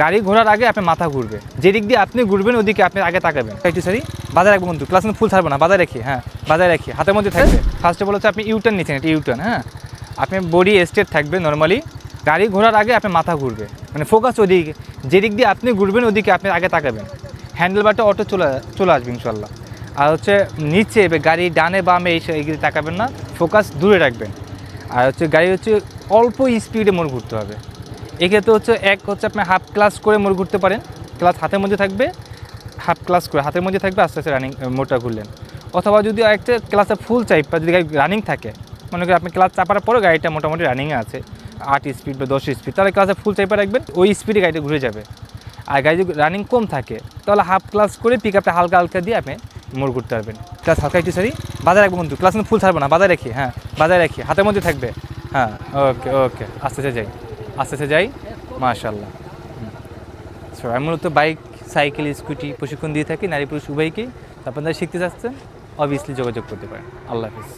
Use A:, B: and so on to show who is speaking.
A: গাড়ি ঘোরার আগে আপনার মাথা ঘুরবে, যেদিক দিয়ে আপনি ঘুরবেন ওদিকে আপনি আগে তাকাবেন। একটু সরি বাজার রাখবো কিন্তু ক্লাস ফুল ছাড়বো না, বাজার রাখি, হ্যাঁ বাজার রাখি, হাতের মধ্যে থাকবে। ফার্স্টে বলেছে আপনি ইউটার্ন নিচ্ছেন, এটা ইউটার্ন, হ্যাঁ আপনি বডি স্ট্রেট থাকবে নর্মালি। গাড়ি ঘোরার আগে আপনার মাথা ঘুরবে, মানে ফোকাস ওদিকে, যেদিক দিয়ে আপনি ঘুরবেন ওদিকে আপনি আগে তাকাবেন। হ্যান্ডেল বারটা অটো চলে আসবে ইনশাল্লাহ। আর হচ্ছে নিচে গাড়ি ডানে বামে এইগুলি তাকাবেন না, ফোকাস দূরে রাখবেন। আর হচ্ছে গাড়ি হচ্ছে অল্প স্পিডে মোড় ঘুরতে হবে। এক্ষেত্রে হচ্ছে আপনি হাফ ক্লাস করে মোড় ঘুরতে পারেন, ক্লাস হাতের মধ্যে থাকবে, হাফ ক্লাস করে হাতের মধ্যে থাকবে, আস্তে আস্তে রানিং মোড়টা ঘুরলেন। অথবা যদি একটা ক্লাসে ফুল চাইপা যদি গাড়ি রানিং থাকে, মনে করি আপনি ক্লাস চাপার পরে গাড়িটা মোটামুটি রানিংয়ে আছে 8 স্পিড বা 10 স্পিড, তাহলে ক্লাসে ফুল চাইপা রাখবেন, ওই স্পিডে গাড়িটা ঘুরে যাবে। আর গাড়ি যদি রানিং কম থাকে তাহলে হাফ ক্লাস করে পিক আপটা হালকা হালকা দিয়ে আপনি মোড় ঘুরতে পারবেন। ক্লাস হালকা একটু সরি বাজার রাখবো কিন্তু ক্লাস ফুল ছাড়বো না, বাজার রাখি, হ্যাঁ বাজার রাখি, হাতের মধ্যে থাকবে, হ্যাঁ ওকে ওকে, আস্তে আস্তে যাই, আস্তে আস্তে যাই, মাশাআল্লাহ। আমি মূলত বাইক, সাইকেল, স্কুটি প্রশিক্ষণ দিয়ে থাকি নারী পুরুষ উভয়কেই। আপনারা শিখতে চাচ্ছেন অবভিয়াসলি যোগাযোগ করতে পারেন। আল্লাহ হাফিজ।